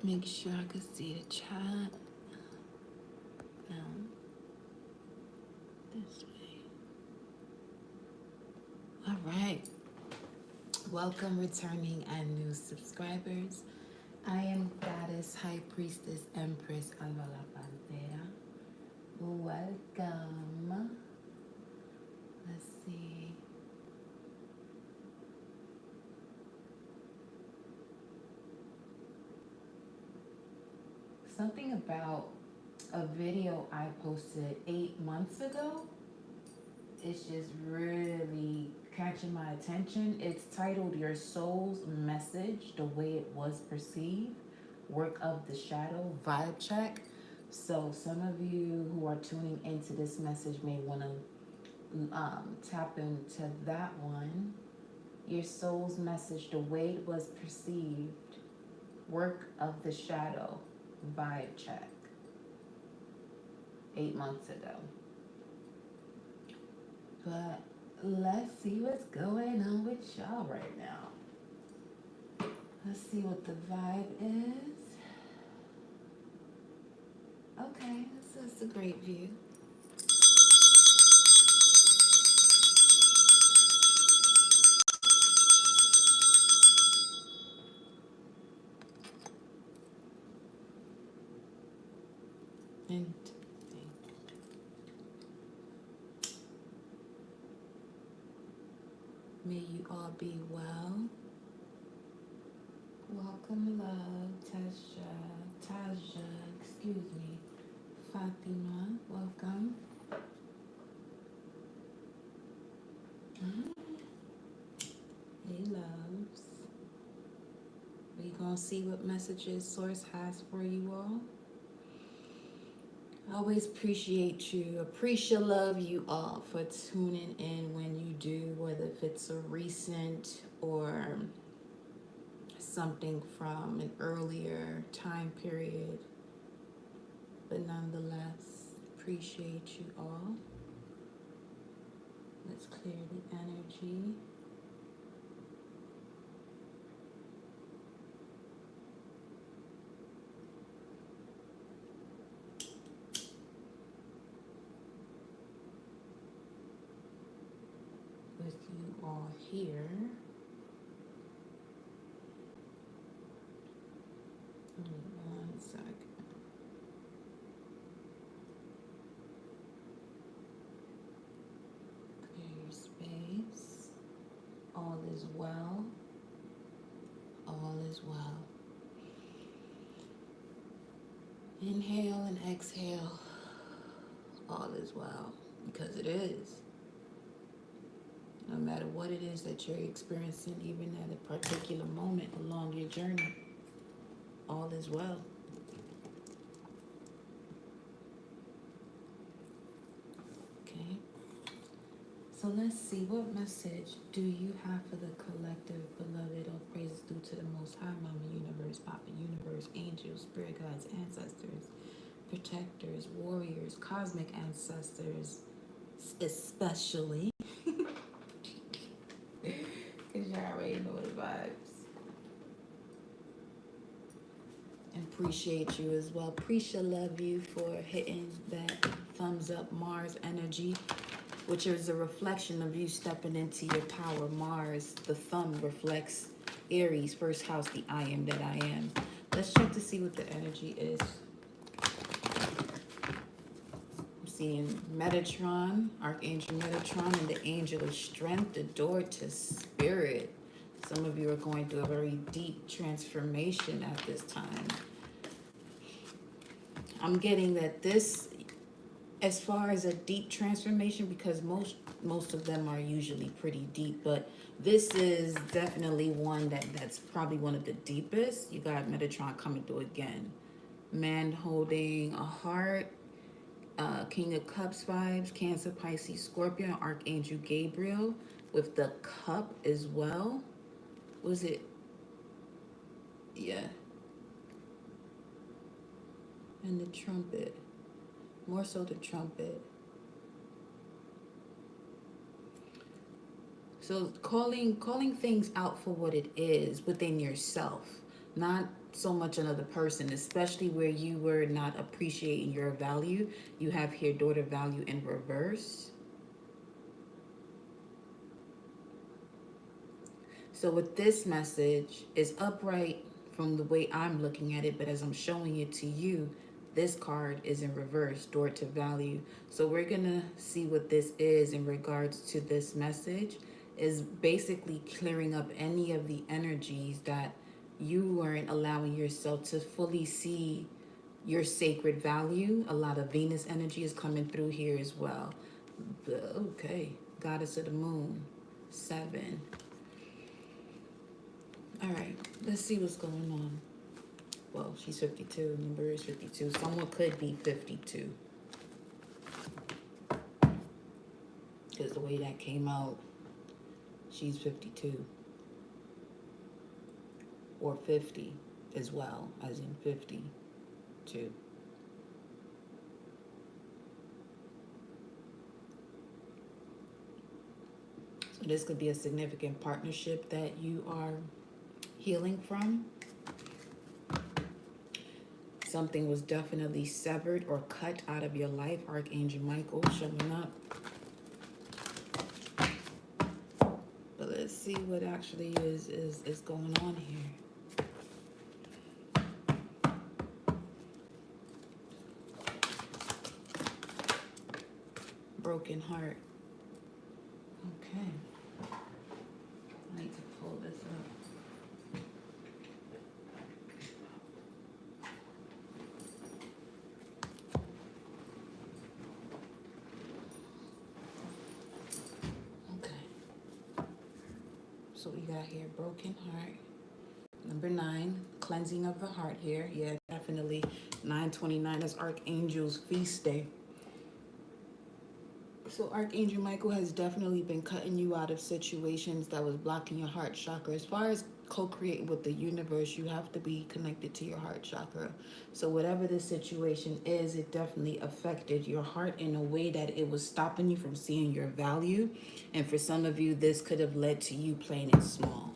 Make sure I can see the chat. No, this way. All right. Welcome, returning and new subscribers. I am Goddess, High Priestess, Empress Alva La Pantera. Welcome. Let's see. Something about a video I posted 8 months ago. It's just really catching my attention. It's titled Your Soul's Message, The Way It Was Perceived, Work of the Shadow, Vibe Check. So some of you who are tuning into this message may want to tap into that one. Your soul's message, the way it was perceived, work of the shadow, vibe check. 8 months ago. But let's see what's going on with y'all right now. Let's see what the vibe is. Okay, that's a great view. And may you all be well. Welcome, love, Taja, excuse me, Fatima, welcome. Hey, loves. We gonna see what messages Source has for you all. I always love you all for tuning in when you do, whether if it's a recent or something from an earlier time period. But nonetheless, appreciate you all. Let's clear the energy. With you all here. Give me 1 second. Clear your space. All is well. All is well. Inhale and exhale. All is well, because it is. No matter what it is that you're experiencing, even at a particular moment along your journey, all is well. Okay. So let's see, what message do you have for the collective, beloved? All praises due to the Most High, Mama Universe, Papa Universe, angels, spirit guides, ancestors, protectors, warriors, cosmic ancestors, especially. Because you already know the vibes. And appreciate you as well. Love you for hitting that thumbs up Mars energy, which is a reflection of you stepping into your power. Mars, the thumb, reflects Aries, first house, the I am that I am. Let's check to see what the energy is. I'm seeing Metatron, Archangel Metatron, and the Angel of Strength, the door to spirit. Some of you are going through a very deep transformation at this time. I'm getting that this, as far as a deep transformation, because most of them are usually pretty deep, but this is definitely one that's probably one of the deepest. You got Metatron coming through again. Man holding a heart, King of Cups vibes, Cancer, Pisces, Scorpio, Archangel Gabriel with the cup as well. Was it? Yeah. And the trumpet. More so the trumpet. So calling things out for what it is within yourself. not so much another person, especially where you were not appreciating your value. You have here daughter value in reverse. So with this message is upright from the way I'm looking at it, but as I'm showing it to you, this card is in reverse, door to value. So we're gonna see what this is in regards to this message. Is basically clearing up any of the energies that you weren't allowing yourself to fully see your sacred value. A lot of Venus energy is coming through here as well. Okay, goddess of the moon, 7. All right, let's see what's going on. Well, she's 52. Number is 52. Someone could be 52. Because the way that came out, she's 52. Or 50 as well, as in 52. So this could be a significant partnership that you are healing from. Something was definitely severed or cut out of your life. Archangel Michael showing up. But let's see what actually is going on here. Broken heart. Okay. I need to pull this up. Okay. So we got here broken heart. Number 9, cleansing of the heart here. Yeah, definitely. 9/29 is Archangel's feast day. So Archangel Michael has definitely been cutting you out of situations that was blocking your heart chakra. As far as co-creating with the universe, you have to be connected to your heart chakra. So whatever the situation is, it definitely affected your heart in a way that it was stopping you from seeing your value. And for some of you, this could have led to you playing it small.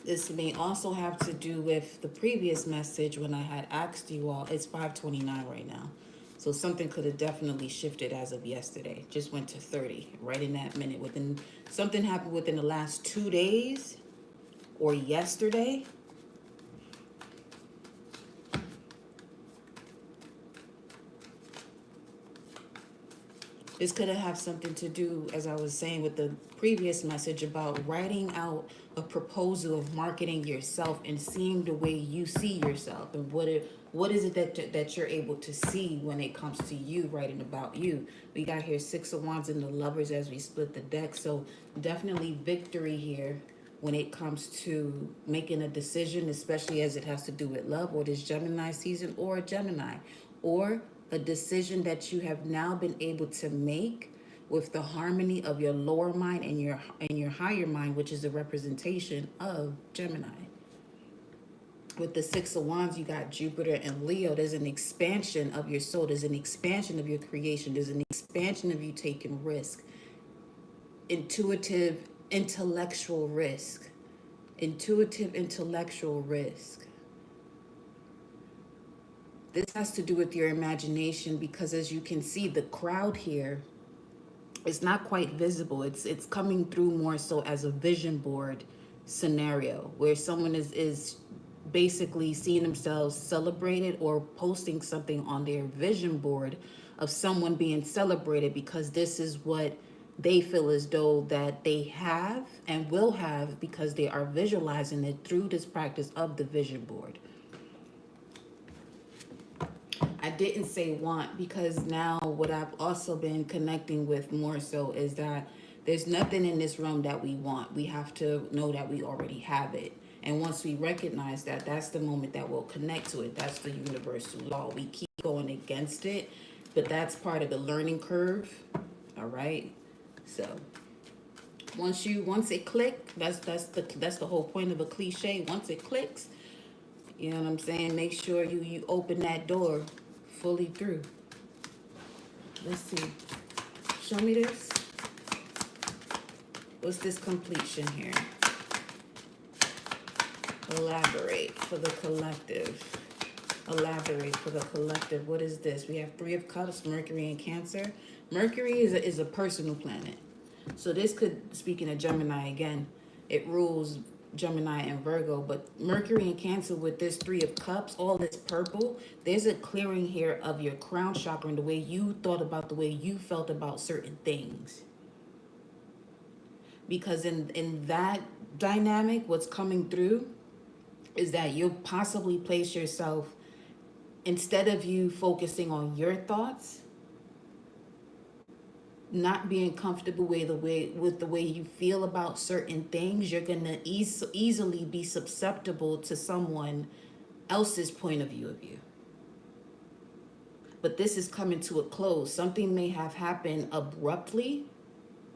This may also have to do with the previous message when I had asked you all. It's 5:29 right now. So something could have definitely shifted as of yesterday. Just went to 30 right in that minute. Something happened within the last 2 days or yesterday. This could have something to do, as I was saying, with the previous message about writing out a proposal of marketing yourself and seeing the way you see yourself, and what is it that you're able to see when it comes to you writing about you. We got here 6 of Wands and the Lovers as we split the deck, so definitely victory here when it comes to making a decision, especially as it has to do with love or this Gemini season or a Gemini, or a decision that you have now been able to make with the harmony of your lower mind and your higher mind, which is a representation of Gemini. With the 6 of Wands, you got Jupiter and Leo. There's an expansion of your soul. There's an expansion of your creation. There's an expansion of you taking risk. Intuitive, intellectual risk. Intuitive, intellectual risk. This has to do with your imagination because, as you can see, the crowd here is not quite visible. It's coming through more so as a vision board scenario where someone is basically seeing themselves celebrated or posting something on their vision board of someone being celebrated because this is what they feel as though that they have and will have because they are visualizing it through this practice of the vision board. I didn't say want because now what I've also been connecting with more so is that there's nothing in this realm that we want. We have to know that we already have it. And once we recognize that, that's the moment that we'll connect to it. That's the universal law. We keep going against it, but that's part of the learning curve. All right. So once it clicks, that's the whole point of a cliche. Once it clicks, you know what I'm saying? Make sure you open that door fully through. Let's see. Show me this. What's this completion here? Elaborate for the collective. Elaborate for the collective. What is this? We have Three of Cups, Mercury and Cancer. Mercury is a personal planet. So this could, speaking of Gemini again, it rules Gemini and Virgo, but Mercury and Cancer with this Three of Cups, all this purple, there's a clearing here of your crown chakra and the way you thought about, the way you felt about certain things. Because in that dynamic, what's coming through is that you'll possibly place yourself, instead of you focusing on your thoughts, not being comfortable with the way you feel about certain things, you're gonna easily be susceptible to someone else's point of view of you. But this is coming to a close. Something may have happened abruptly,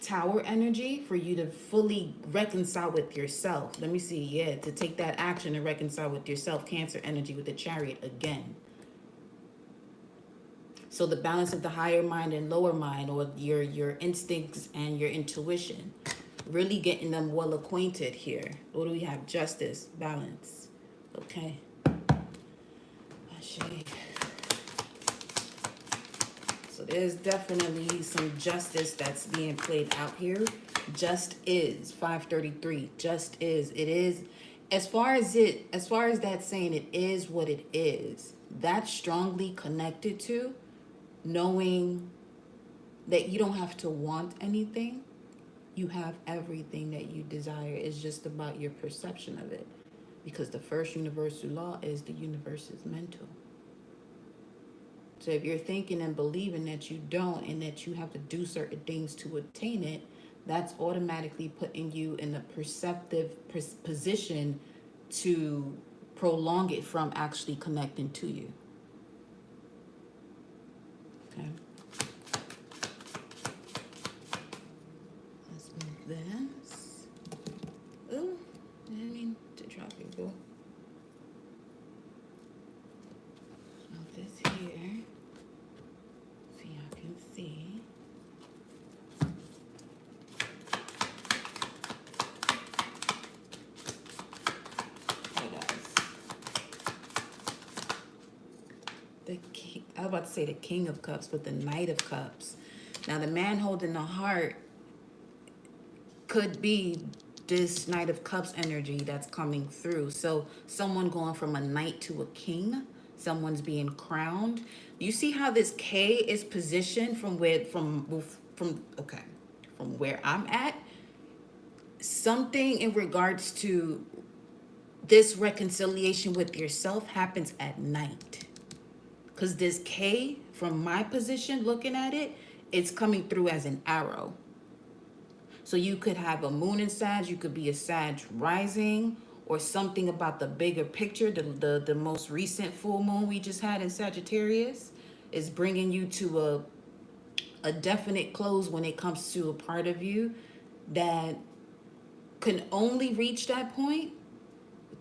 Tower energy, for you to fully reconcile with yourself. Let me see. Yeah, to take that action and reconcile with yourself. Cancer energy with the Chariot again. So the balance of the higher mind and lower mind, or your instincts and your intuition, really getting them well acquainted here. What do we have? Justice, balance. Okay. So there's definitely some justice that's being played out here. Just is 533. Just is. It is. As far as that saying, it is what it is. That's strongly connected to knowing that you don't have to want anything. You have everything that you desire. It's just about your perception of it. Because the first universal law is the universe is mental. So if you're thinking and believing that you don't, and that you have to do certain things to attain it, that's automatically putting you in a perceptive position to prolong it from actually connecting to you. Okay. Let's move this. Oh, I didn't mean to drop it, boo. Move this here. So y'all can see. Hey guys. The king, I was about to say the King of Cups, but the Knight of Cups. Now the man holding the heart could be this Knight of Cups energy that's coming through. So someone going from a knight to a king, someone's being crowned. You see how this K is positioned from where I'm at? Something in regards to this reconciliation with yourself happens at night. Because this K, from my position looking at it, it's coming through as an arrow. So you could have a moon in Sag, you could be a Sag rising, or something about the bigger picture. The most recent full moon we just had in Sagittarius is bringing you to a definite close when it comes to a part of you that can only reach that point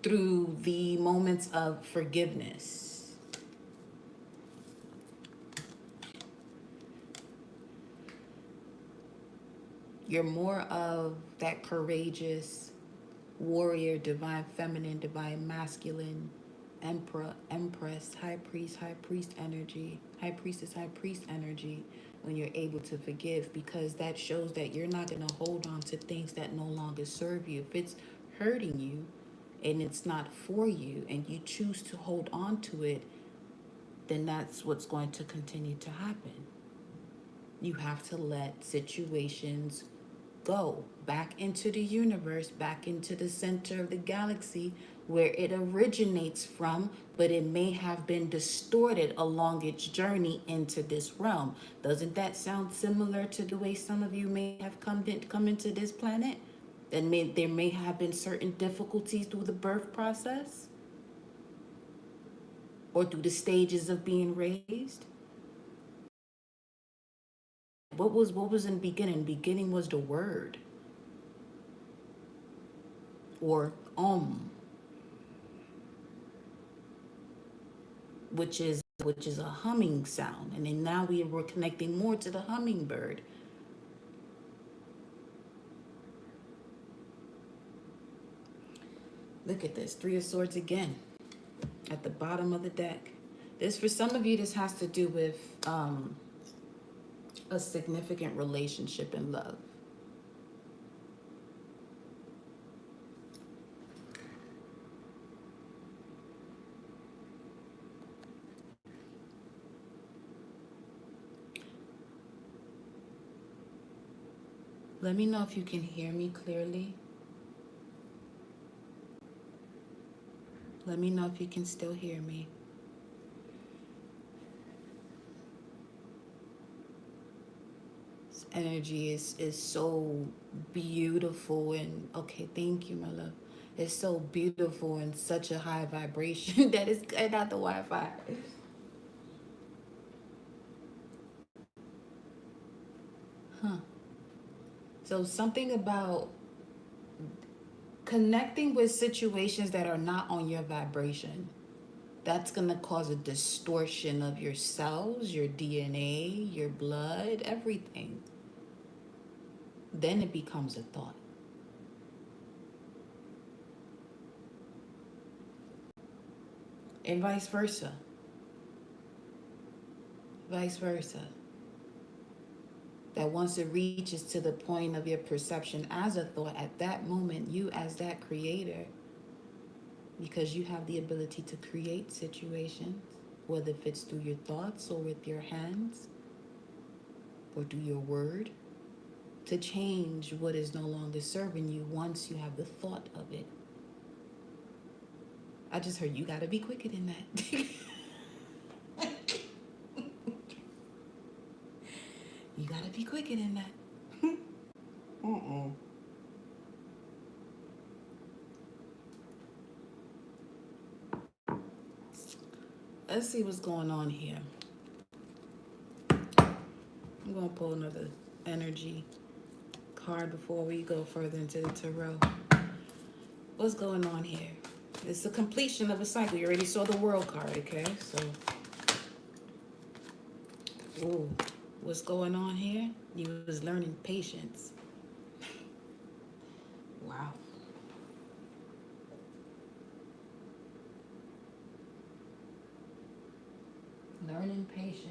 through the moments of forgiveness. You're more of that courageous warrior, divine feminine, divine masculine, emperor, empress, high priest energy, high priestess, high priest energy when you're able to forgive, because that shows that you're not going to hold on to things that no longer serve you. If it's hurting you and it's not for you and you choose to hold on to it, then that's what's going to continue to happen. You have to let situations go back into the universe, back into the center of the galaxy where it originates from, but it may have been distorted along its journey into this realm. Doesn't that sound similar to the way some of you may have come into this planet? And there may have been certain difficulties through the birth process or through the stages of being raised. What was in the beginning? Beginning was the word, or which is a humming sound, and then now we're connecting more to the hummingbird. Look at this, Three of Swords again at the bottom of the deck. This, for some of you, this has to do with a significant relationship in love. Let me know if you can hear me clearly. Let me know if you can still hear me. This energy is so beautiful, and okay, thank you, my love. It's so beautiful and such a high vibration that is cutting out the Wi-Fi. Huh. So something about connecting with situations that are not on your vibration, that's going to cause a distortion of your cells, your DNA, your blood, everything. Then it becomes a thought. And vice versa. Vice versa. That once it reaches to the point of your perception as a thought, at that moment, you as that creator, because you have the ability to create situations, whether if it's through your thoughts or with your hands or through your word, to change what is no longer serving you once you have the thought of it. I just heard you gotta be quicker than that. You gotta be quicker than that. Let's see what's going on here. I'm gonna pull another energy card before we go further into the tarot. What's going on here? It's the completion of a cycle. You already saw the World card, okay? So, ooh, what's going on here? You was learning patience. Wow. Learning patience.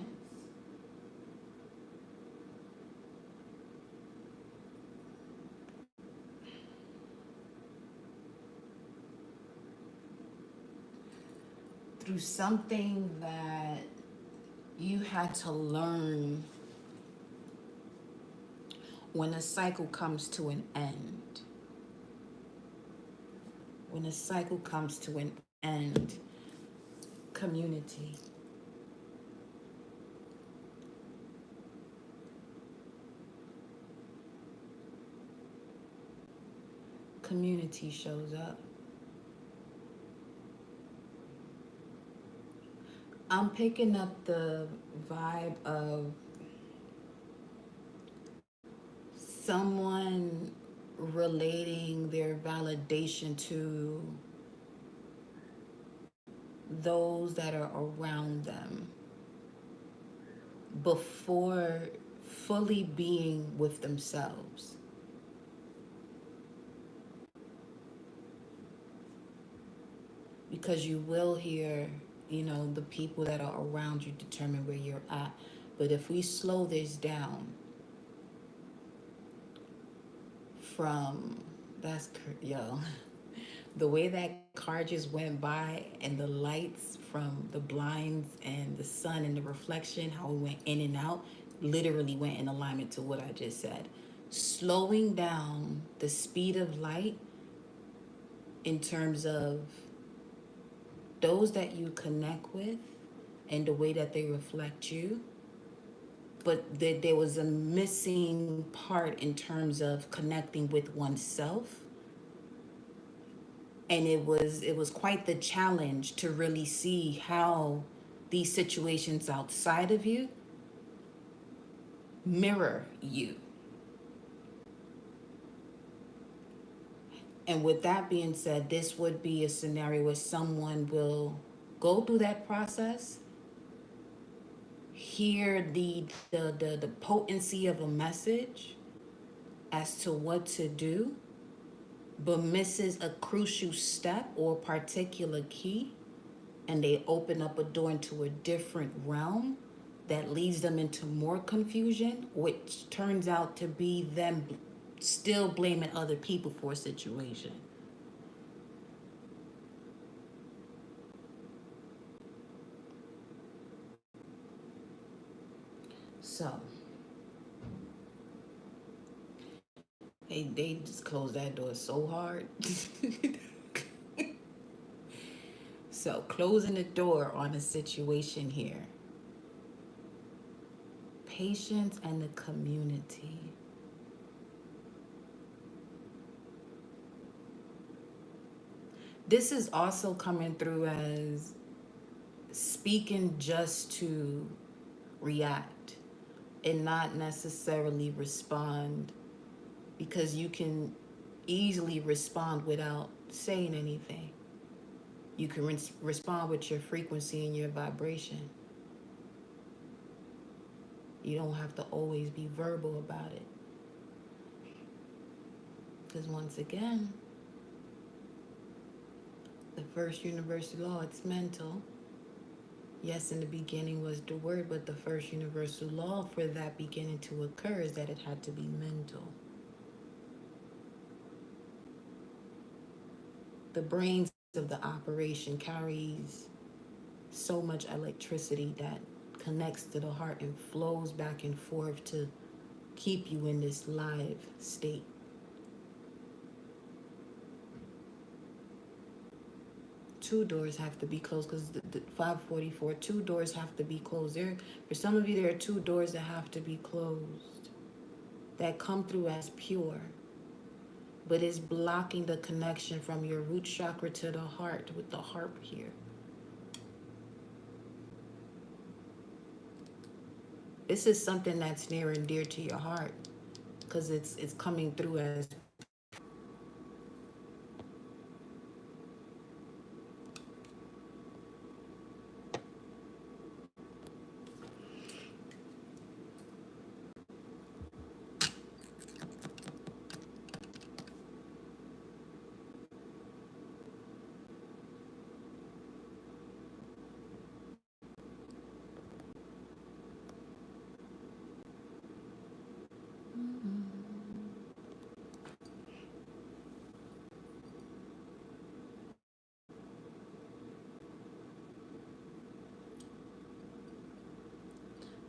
Through something that you had to learn when a cycle comes to an end. When a cycle comes to an end, community. Community shows up. I'm picking up the vibe of someone relating their validation to those that are around them before fully being with themselves. Because you will hear, the people that are around you determine where you're at. But if we slow this down from, yo, the way that car just went by and the lights from the blinds and the sun and the reflection, how it went in and out, literally went in alignment to what I just said. Slowing down the speed of light in terms of those that you connect with and the way that they reflect you, but there was a missing part in terms of connecting with oneself. And it was quite the challenge to really see how these situations outside of you mirror you. And with that being said, this would be a scenario where someone will go through that process, hear the potency of a message as to what to do, but misses a crucial step or particular key, and they open up a door into a different realm that leads them into more confusion, which turns out to be them still blaming other people for a situation. So they just closed that door so hard. So closing the door on a situation here. Patience and the community. This is also coming through as speaking just to react and not necessarily respond, because you can easily respond without saying anything. You can respond with your frequency and your vibration. You don't have to always be verbal about it. Because once again, the first universal law, it's mental. Yes, in the beginning was the word, but the first universal law for that beginning to occur is that it had to be mental. The brains of the operation carries so much electricity that connects to the heart and flows back and forth to keep you in this live state. Two doors have to be closed because the 544, two doors have to be closed. There, for some of you, there are two doors that have to be closed that come through as pure, but it's blocking the connection from your root chakra to the heart with the harp here. This is something that's near and dear to your heart because it's coming through as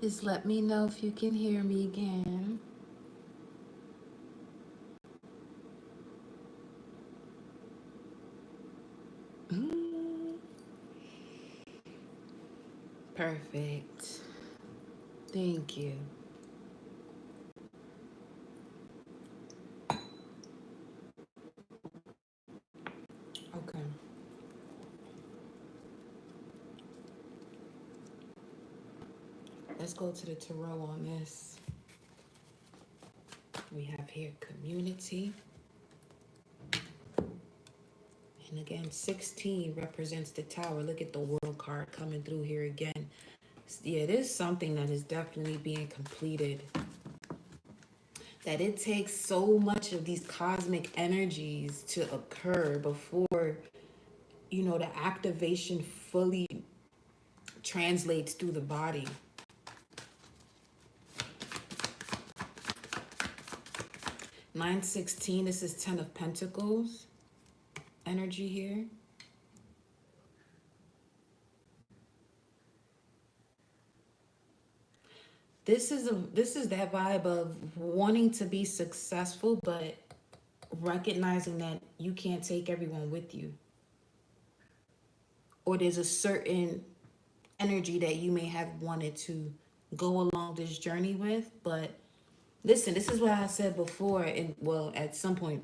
just let me know if you can hear me again. Perfect. Thank you. Okay. Let's go to the tarot on this. We have here community. And again, 16 represents the tower. Look at the world card coming through here again. Yeah, it is something that is definitely being completed. That it takes so much of these cosmic energies to occur before, the activation fully translates through the body. 916, this is 10 of Pentacles energy here. This is that vibe of wanting to be successful, but recognizing that you can't take everyone with you. Or there's a certain energy that you may have wanted to go along this journey with, but listen, this is what I said before, and well, at some point,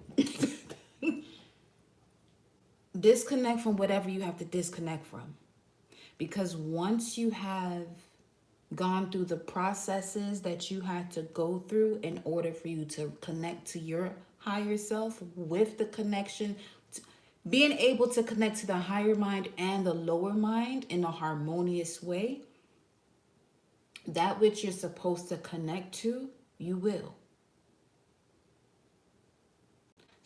disconnect from whatever you have to disconnect from. Because once you have gone through the processes that you had to go through in order for you to connect to your higher self, with the connection, being able to connect to the higher mind and the lower mind in a harmonious way, that which you're supposed to connect to, you will.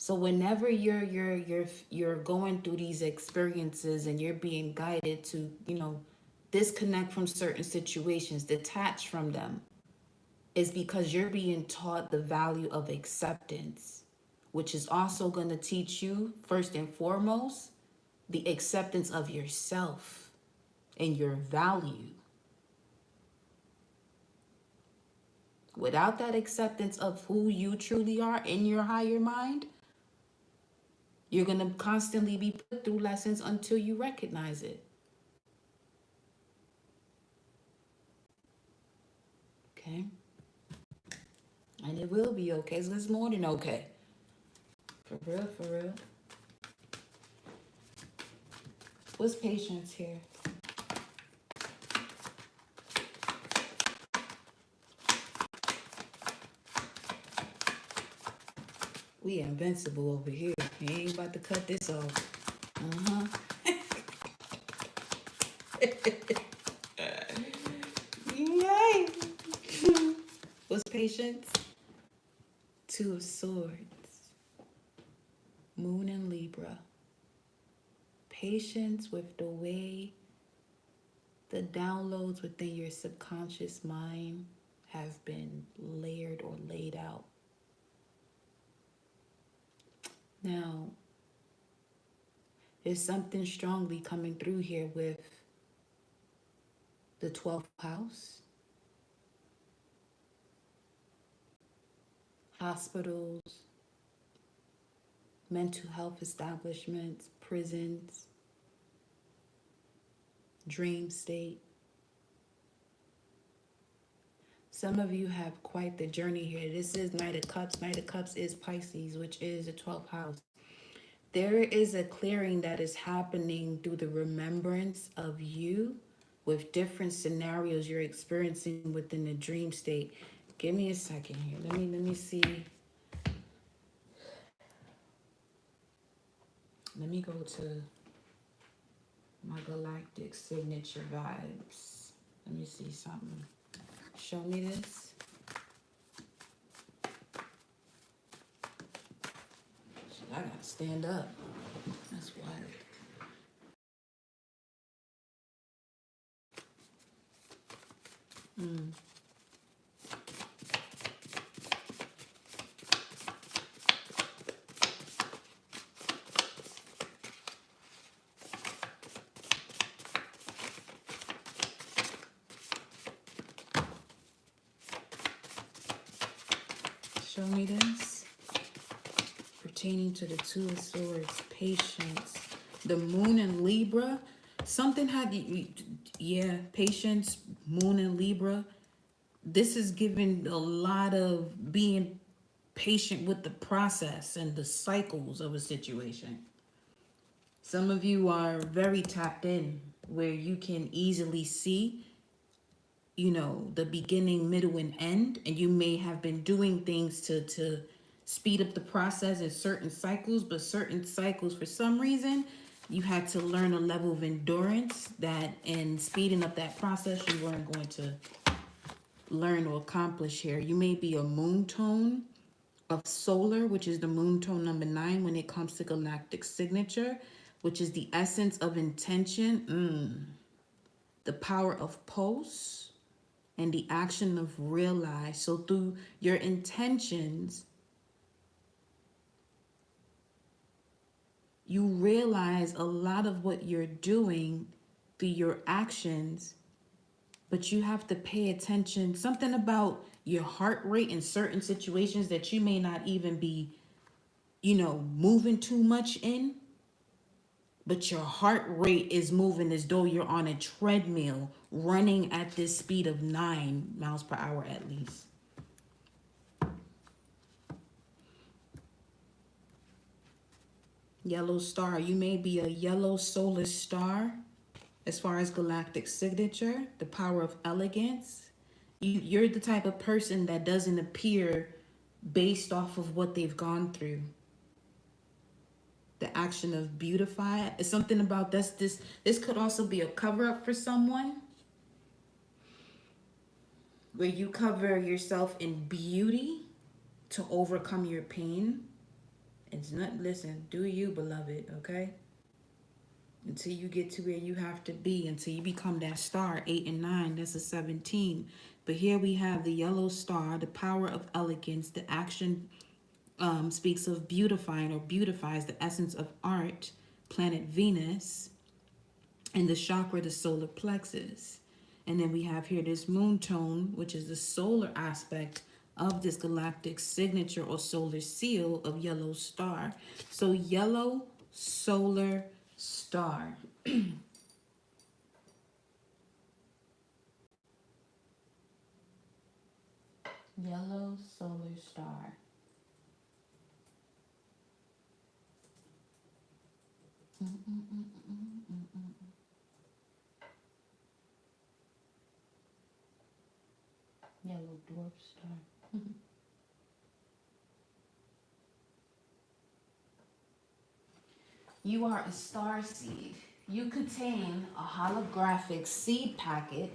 So whenever you're going through these experiences and you're being guided to, disconnect from certain situations, detach from them, is because you're being taught the value of acceptance, which is also going to teach you, first and foremost, the acceptance of yourself and your value. Without that acceptance of who you truly are in your higher mind, you're going to constantly be put through lessons until you recognize it. Okay? And it will be okay. So it's more than okay. For real, for real. What's patience here? We invincible over here. You ain't about to cut this off. Uh-huh. Yay! What's patience? Two of Swords. Moon and Libra. Patience with the way the downloads within your subconscious mind have been layered or laid out. Now, there's something strongly coming through here with the 12th house, hospitals, mental health establishments, prisons, dream state. Some of you have quite the journey here. This is Knight of Cups. Knight of Cups is Pisces, which is the 12th house. There is a clearing that is happening through the remembrance of you with different scenarios you're experiencing within the dream state. Give me a second here. Let me see. Let me go to my galactic signature vibes. Let me see something. Show me this. I gotta stand up. That's wild. Show me this. Pertaining to the Two of Swords, patience. The Moon in Libra. Something had, yeah, patience, Moon in Libra. This is giving a lot of being patient with the process and the cycles of a situation. Some of you are very tapped in where you can easily see, the beginning, middle, and end. And you may have been doing things to speed up the process in certain cycles, but certain cycles, for some reason, you had to learn a level of endurance that in speeding up that process, you weren't going to learn or accomplish here. You may be a moon tone of solar, which is the moon tone number 9 when it comes to galactic signature, which is the essence of intention, the power of pulse, and the action of realize. So through your intentions, you realize a lot of what you're doing through your actions, but you have to pay attention. Something about your heart rate in certain situations that you may not even be, moving too much in, but your heart rate is moving as though you're on a treadmill running at this speed of 9 miles per hour at least. Yellow star. You may be a yellow solar star as far as galactic signature, the power of elegance. You're the type of person that doesn't appear based off of what they've gone through. The action of beautify is something about this could also be a cover up for someone, where you cover yourself in beauty to overcome your pain It's not, listen, do you, beloved, okay? Until you get to where you have to be, until you become that star. 8 and 9, that's a 17. But here we have the yellow star, the power of elegance. The action speaks of beautifying or beautifies the essence of art, planet Venus, and the chakra, the solar plexus. And then we have here this moon tone, which is the solar aspect of this galactic signature or solar seal of yellow star. So yellow solar star. Yellow solar star. Yellow dwarf star. You are a star seed. You contain a holographic seed packet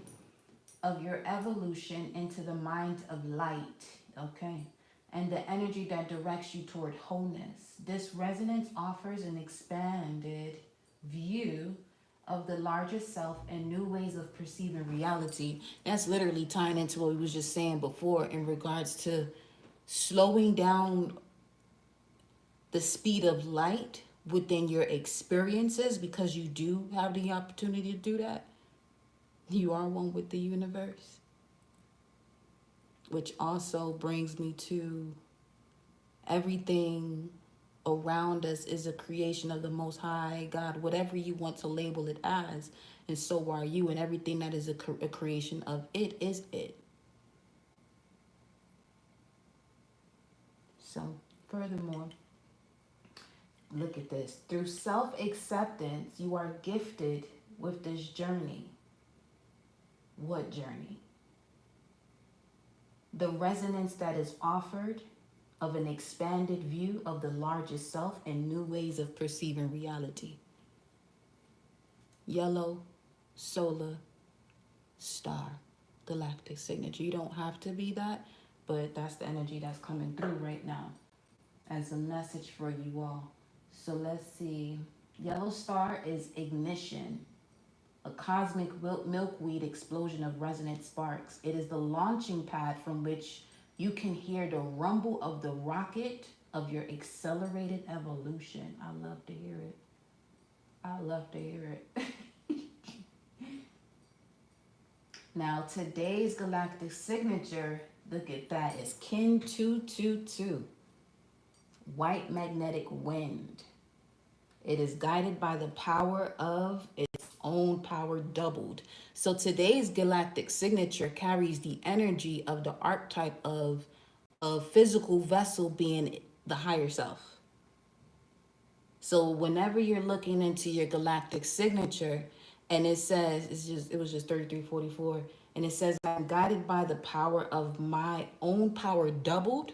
of your evolution into the mind of light, okay? And the energy that directs you toward wholeness. This resonance offers an expanded view of the larger self and new ways of perceiving reality. That's literally tying into what we was just saying before in regards to slowing down the speed of light within your experiences, because you do have the opportunity to do that. You are one with the universe. Which also brings me to everything around us is a creation of the Most High God, whatever you want to label it as, and so are you, and everything that is a creation of it is it. So furthermore, look at this. Through self-acceptance, you are gifted with this journey. What journey? The resonance that is offered of an expanded view of the largest self and new ways of perceiving reality. Yellow solar star, galactic signature. You don't have to be that, but that's the energy that's coming through right now as a message for you all. So let's see. Yellow star is ignition, a cosmic milkweed explosion of resonant sparks. It is the launching pad from which you can hear the rumble of the rocket of your accelerated evolution. I love to hear it. I love to hear it. Now, today's galactic signature, look at that, is Kin 222, white magnetic wind. It is guided by the power of its own power doubled. So today's galactic signature carries the energy of the archetype of a physical vessel being the higher self. So whenever you're looking into your galactic signature and it says, it was just 3344, and it says, I'm guided by the power of my own power doubled.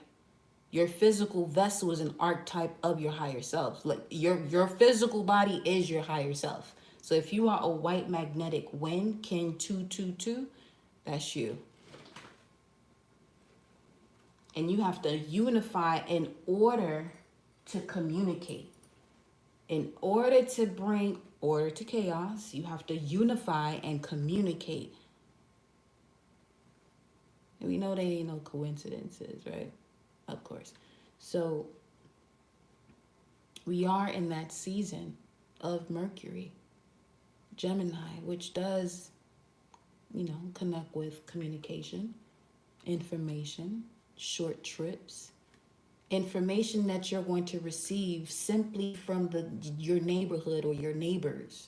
Your physical vessel is an archetype of your higher self. Like your physical body is your higher self. So if you are a white magnetic wind, Kin 222, that's you. And you have to unify in order to communicate. In order to bring order to chaos, you have to unify and communicate. And we know they ain't no coincidences, right? Of course. So we are in that season of Mercury, Gemini, which does, connect with communication, information, short trips, information that you're going to receive simply from your neighborhood or your neighbors.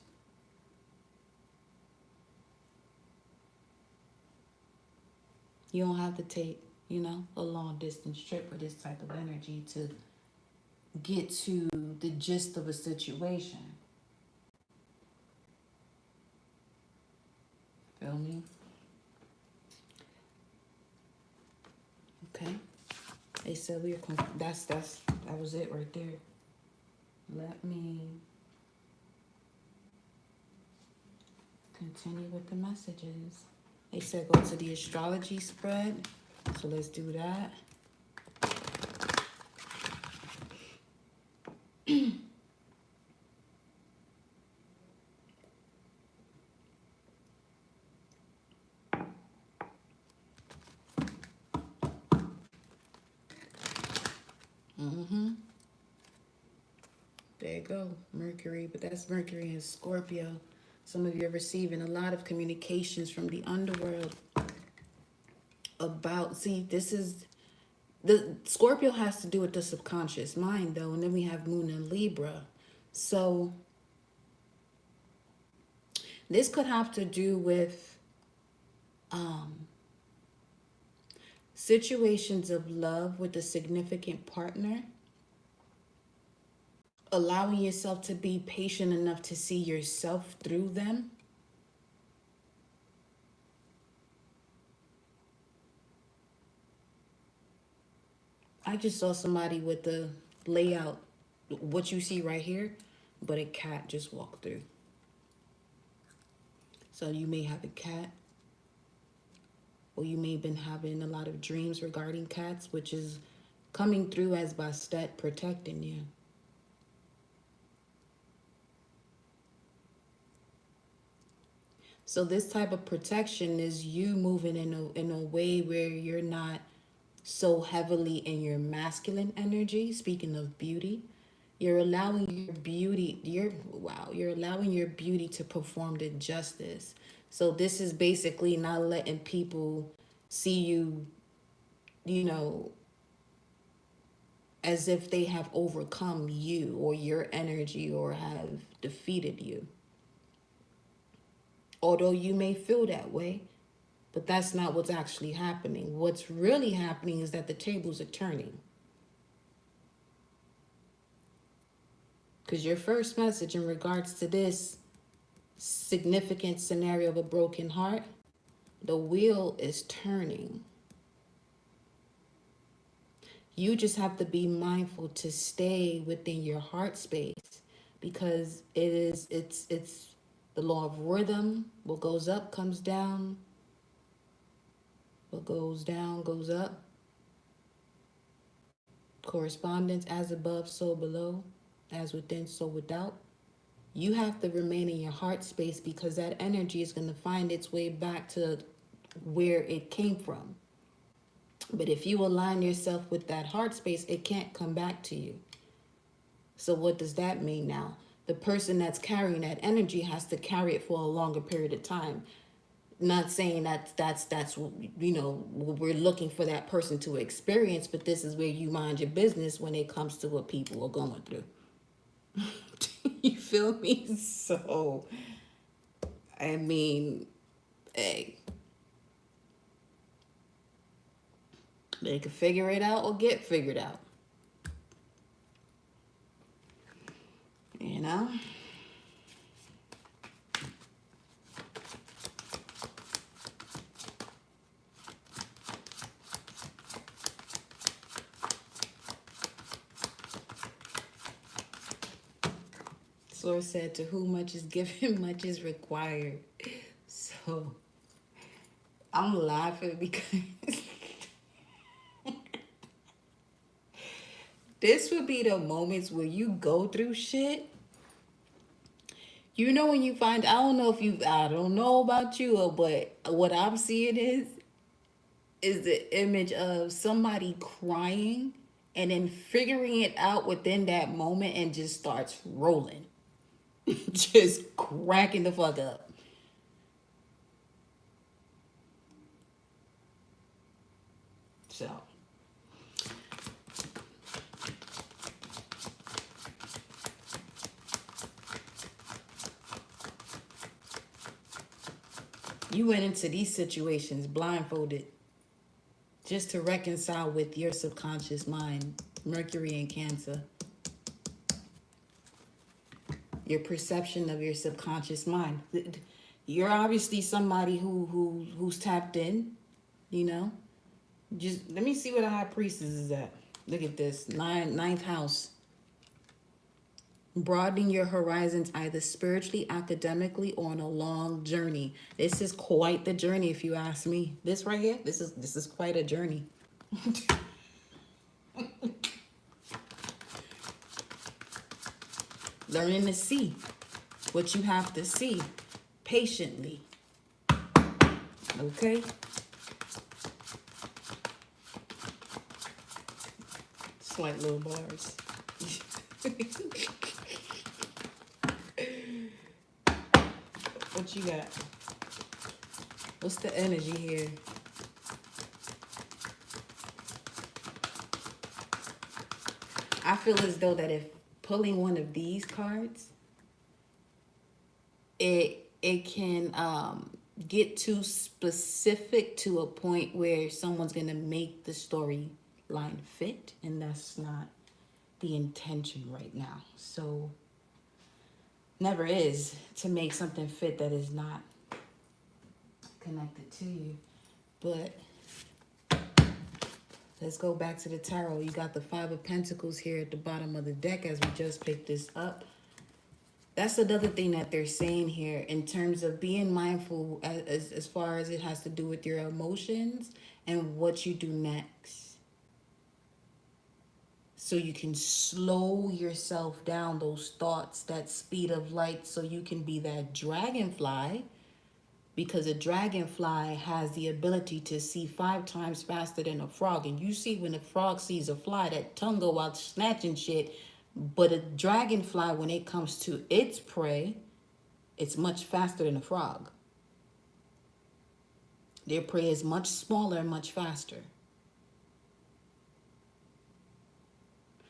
You don't have to take, a long distance trip with this type of energy to get to the gist of a situation. Feel me? Okay. They said that was it right there. Let me continue with the messages. They said go to the astrology spread. So let's do that. There you go, Mercury, but that's Mercury in Scorpio. Some of you are receiving a lot of communications from the underworld about, see, this is, the Scorpio has to do with the subconscious mind, though, and then we have Moon in Libra. So this could have to do with situations of love with a significant partner, allowing yourself to be patient enough to see yourself through them. I just saw somebody with the layout, what you see right here, but a cat just walked through. So you may have a cat, or you may have been having a lot of dreams regarding cats, which is coming through as Bastet protecting you. So this type of protection is you moving in a way where you're not so heavily in your masculine energy. Speaking of beauty, you're allowing your beauty, you're allowing your beauty to perform the justice. So this is basically not letting people see you, you know, as if they have overcome you or your energy or have defeated you. Although you may feel that way, but that's not what's actually happening. What's really happening is that the tables are turning. Because your first message in regards to this significant scenario of a broken heart, the wheel is turning. You just have to be mindful to stay within your heart space, because it's the law of rhythm. What goes up comes down. What goes down goes up. Correspondence, as above, so below, as within, so without. You have to remain in your heart space, because that energy is going to find its way back to where it came from. But if you align yourself with that heart space, it can't come back to you. So what does that mean now? The person that's carrying that energy has to carry it for a longer period of time. Not saying that's you know, we're looking for that person to experience, but this is where you mind your business when it comes to what people are going through. You feel me? So, I mean, hey, they can figure it out or get figured out. You know? Source said, to whom much is given, much is required. So, I'm laughing because this would be the moments where you go through shit. You know, when you find, I don't know about you, but what I'm seeing is the image of somebody crying and then figuring it out within that moment and just starts rolling. Just cracking the fuck up. So. You went into these situations blindfolded just to reconcile with your subconscious mind, Mercury in Cancer. Your perception of your subconscious mind. You're obviously somebody who's tapped in, you know. Just let me see where the High Priestess is at. Look at this, ninth house. Broadening your horizons either spiritually, academically, or on a long journey. This is quite the journey, if you ask me. This right here, this is quite a journey. Learning to see what you have to see patiently. Okay? It's like little bars. What you got? What's the energy here? I feel as though that if pulling one of these cards, it can get too specific to a point where someone's gonna make the storyline fit, and that's not the intention right now. So never is to make something fit that is not connected to you. But let's go back to the tarot. You got the Five of Pentacles here at the bottom of the deck as we just picked this up. That's another thing that they're saying here in terms of being mindful as far as it has to do with your emotions and what you do next. So you can slow yourself down, those thoughts, that speed of light, so you can be that dragonfly. Because a dragonfly has the ability to see 5 times faster than a frog. And you see when a frog sees a fly, that tongue go out snatching shit. But a dragonfly, when it comes to its prey, it's much faster than a frog. Their prey is much smaller and much faster.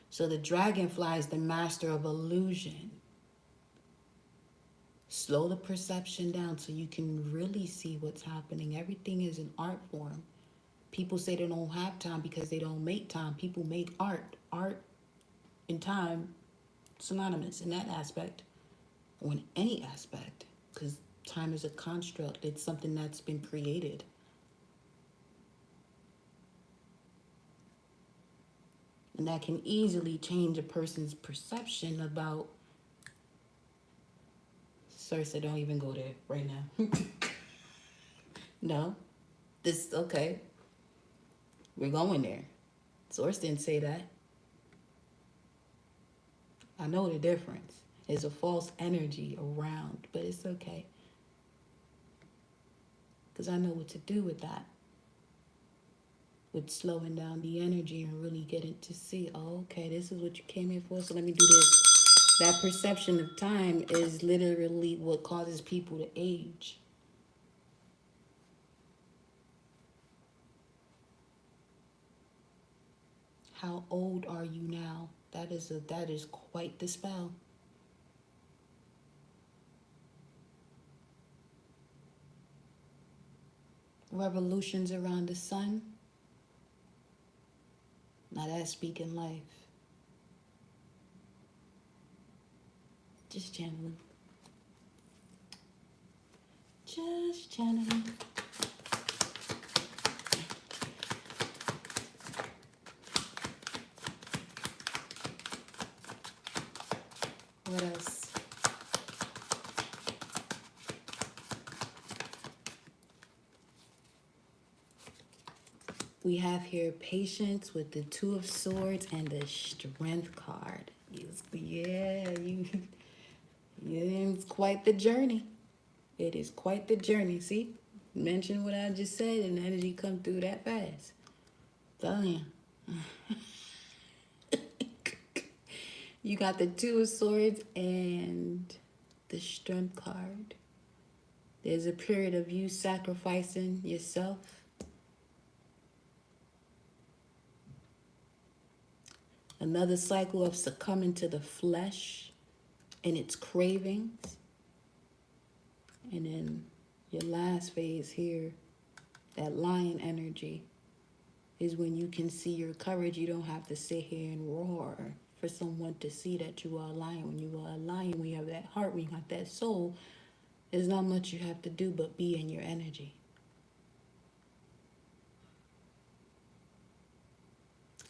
So the dragonfly is the master of illusion. Slow the perception down so you can really see what's happening. Everything is an art form. People say they don't have time because they don't make time. People make art. Art and time synonymous in that aspect, or in any aspect, because time is a construct. It's something that's been created. And that can easily change a person's perception about. Cersei, don't even go there right now. No. Okay. We're going there. Source didn't say that. I know the difference. There's a false energy around, but it's okay. Because I know what to do with that. With slowing down the energy and really getting to see, oh, okay, this is what you came here for, so let me do this. That perception of time is literally what causes people to age. How old are you now? That is quite the spell. Revolutions around the sun. Now that's speaking life. Just channeling. Just channeling. What else? We have here patience with the Two of Swords and the Strength card. Yeah, it's quite the journey. It is quite the journey. See, mention what I just said, and the energy come through that fast. Telling you. You got the Two of Swords and the Strength card. There's a period of you sacrificing yourself. Another cycle of succumbing to the flesh and its cravings. And then your last phase here, that lion energy, is when you can see your courage. You don't have to sit here and roar for someone to see that you are a lion. When you are a lion, when you have that heart, when you got that soul, there's not much you have to do but be in your energy.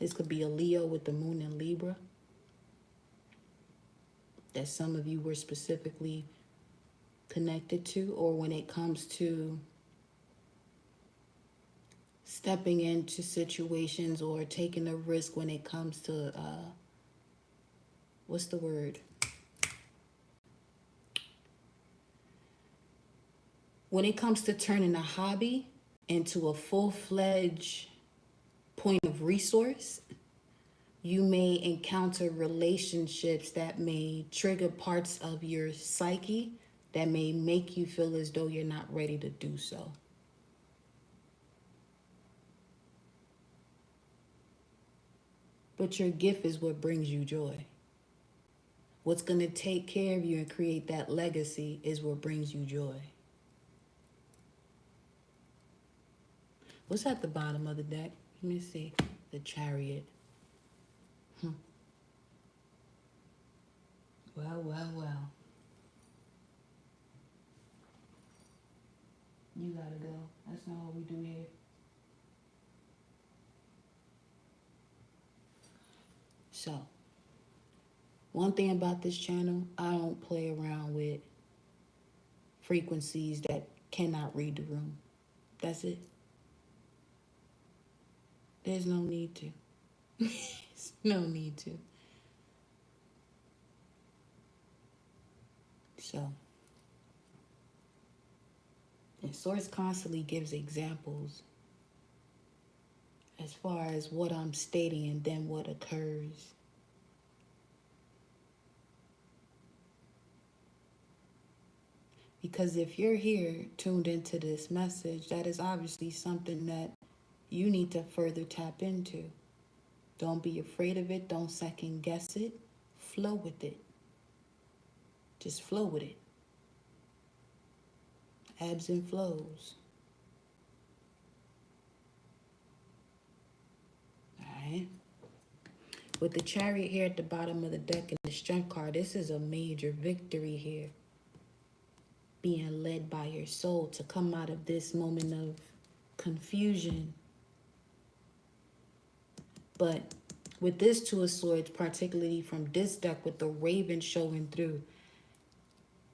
This could be a Leo with the moon in Libra. That some of you were specifically connected to, or when it comes to stepping into situations or taking a risk when it comes to, what's the word? When it comes to turning a hobby into a full-fledged point of resource, You may encounter relationships that may trigger parts of your psyche that may make you feel as though you're not ready to do so. But your gift is what brings you joy. What's going to take care of you and create that legacy is what brings you joy. What's at the bottom of the deck? Let me see. The Chariot. Well, well, well. You gotta go. That's not what we do here. So, one thing about this channel, I don't play around with frequencies that cannot read the room. That's it. There's no need to. There's no need to. So, and Source constantly gives examples as far as what I'm stating and then what occurs. Because if you're here tuned into this message, that is obviously something that you need to further tap into. Don't be afraid of it. Don't second guess it. Flow with it. Just flow with it. Ebbs and flows. All right. With the Chariot here at the bottom of the deck and the Strength card, this is a major victory here. Being led by your soul to come out of this moment of confusion. But with this Two of Swords, particularly from this deck with the Raven showing through,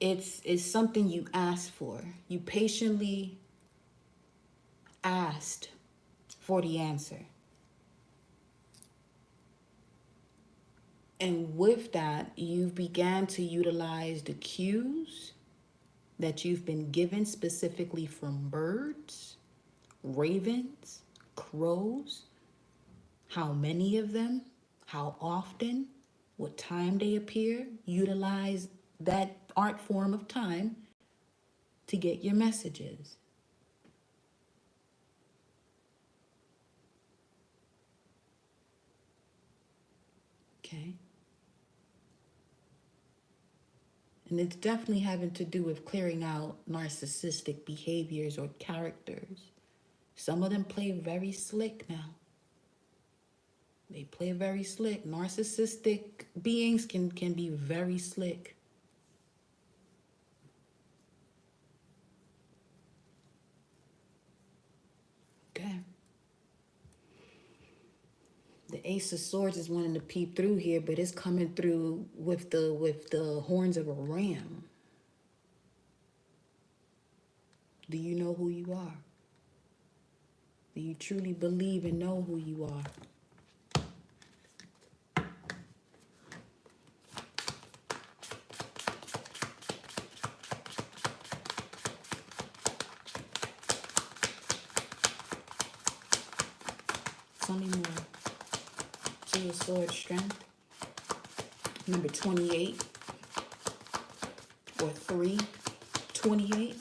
it's something you asked for. You patiently asked for the answer. And with that, you've began to utilize the cues that you've been given specifically from birds, ravens, crows, how many of them, how often, what time they appear. Utilize that art form of time to get your messages. Okay. And it's definitely having to do with clearing out narcissistic behaviors or characters. Some of them play very slick now. They play very slick. Narcissistic beings can be very slick. Okay. The Ace of Swords is wanting to peep through here, but it's coming through with the horns of a ram. Do you know who you are? Do you truly believe and know who you are? Tell me more. Two of Swords, Strength. Number 28. Or 328.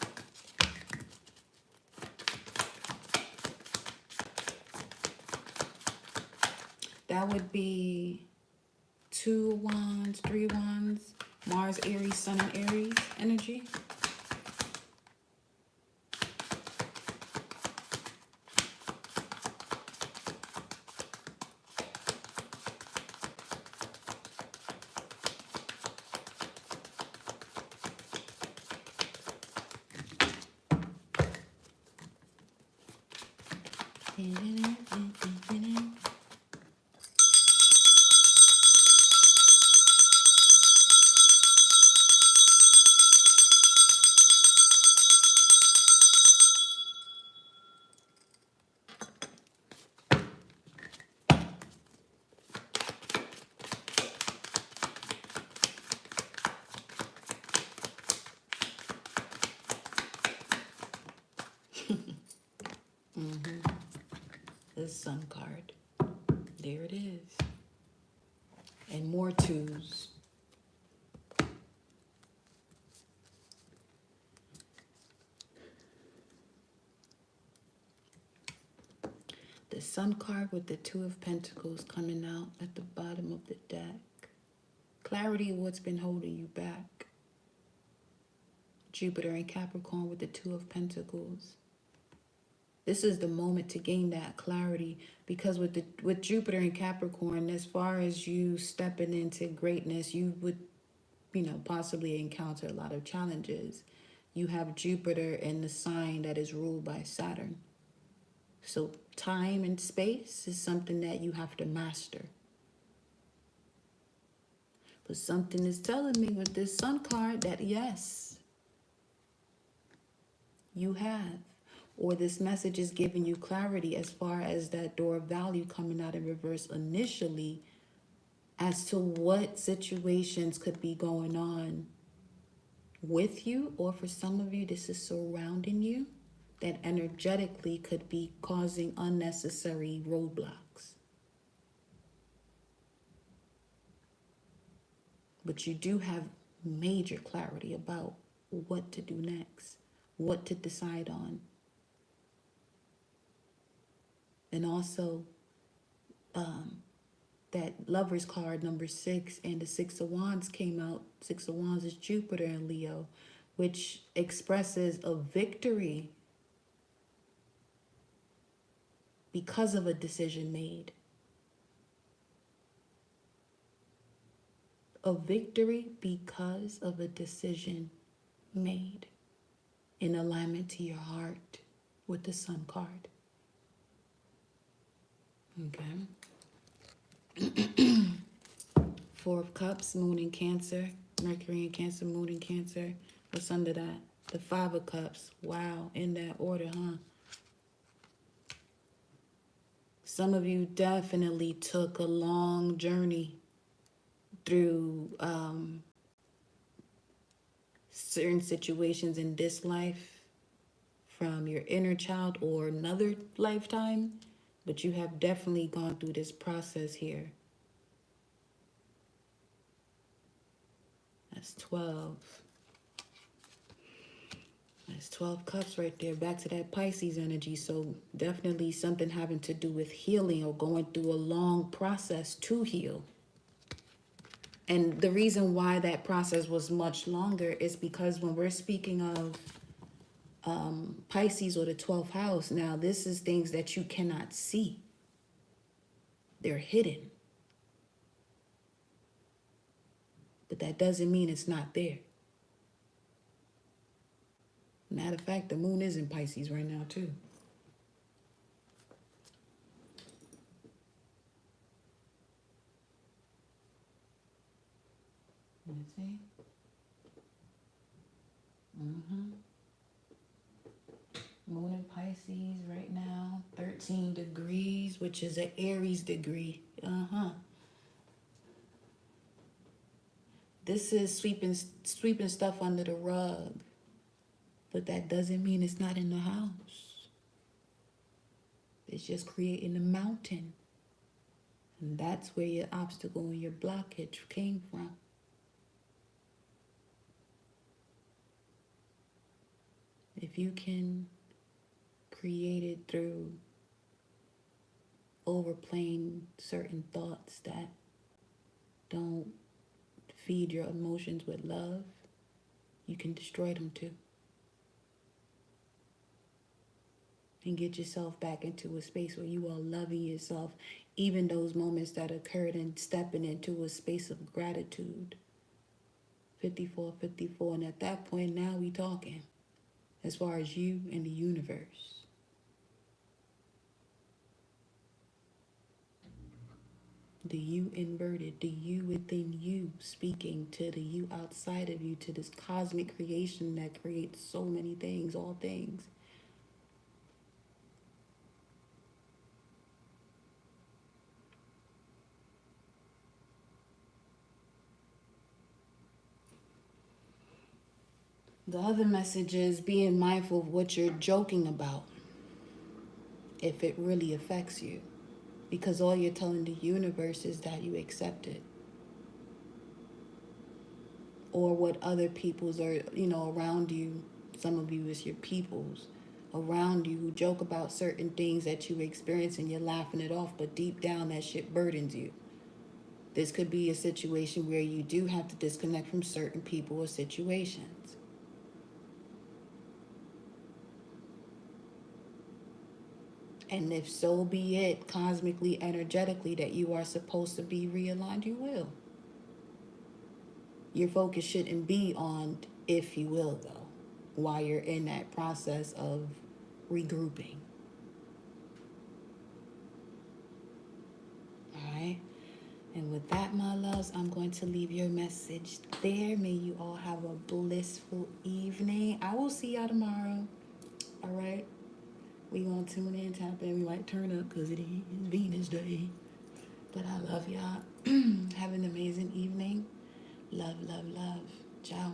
That would be 2 wands, 3 wands, Mars, Aries, Sun, and Aries energy. The Sun card. There it is. And more twos. The Sun card with the Two of Pentacles coming out at the bottom of the deck. Clarity of what's been holding you back. Jupiter and Capricorn with the Two of Pentacles. This is the moment to gain that clarity, because with Jupiter and Capricorn, as far as you stepping into greatness, you would, possibly encounter a lot of challenges. You have Jupiter in the sign that is ruled by Saturn. So time and space is something that you have to master. But something is telling me with this Sun card that yes, you have. Or this message is giving you clarity as far as that door of value coming out in reverse initially, as to what situations could be going on with you, or for some of you, this is surrounding you, that energetically could be causing unnecessary roadblocks. But you do have major clarity about what to do next, what to decide on. And also, that Lovers card, number 6, and the 6 of Wands came out. 6 of Wands is Jupiter in Leo, which expresses a victory because of a decision made. A victory because of a decision made in alignment to your heart with the Sun card. Okay. 4 of Cups, Moon in Cancer, Mercury in Cancer, Moon in Cancer. What's under that? The 5 of Cups. Wow, in that order, huh? Some of you definitely took a long journey through certain situations in this life from your inner child or another lifetime, but you have definitely gone through this process here. That's 12. That's 12 cups right there. Back to that Pisces energy. So definitely something having to do with healing or going through a long process to heal. And the reason why that process was much longer is because when we're speaking of Pisces or the 12th house, now this is things that you cannot see. They're hidden. But that doesn't mean it's not there. Matter of fact, the moon is in Pisces right now too. Let's see. Moon in Pisces right now, 13 degrees, which is an Aries degree. This is sweeping stuff under the rug. But that doesn't mean it's not in the house. It's just creating a mountain. And that's where your obstacle and your blockage came from. If you can create it through overplaying certain thoughts that don't feed your emotions with love, you can destroy them too. And get yourself back into a space where you are loving yourself, even those moments that occurred, and stepping into a space of gratitude. 54, 54, and at that point now we talking as far as you and the universe. The you inverted, the you within you speaking to the you outside of you, to this cosmic creation that creates so many things, all things. The other message is being mindful of what you're joking about, if it really affects you. Because all you're telling the universe is that you accept it. or what other peoples are, around you. Some of you is your peoples around you who joke about certain things that you experience and you're laughing it off, but deep down that shit burdens you. This could be a situation where you do have to disconnect from certain people or situations. And if so be it, cosmically, energetically, that you are supposed to be realigned, you will. Your focus shouldn't be on if you will, though, while you're in that process of regrouping. All right? And with that, my loves, I'm going to leave your message there. May you all have a blissful evening. I will see y'all tomorrow. All right? We gonna tune in, tap in. We might turn up because it is Venus Day. But I love y'all. Have an amazing evening. Love, love, love. Ciao.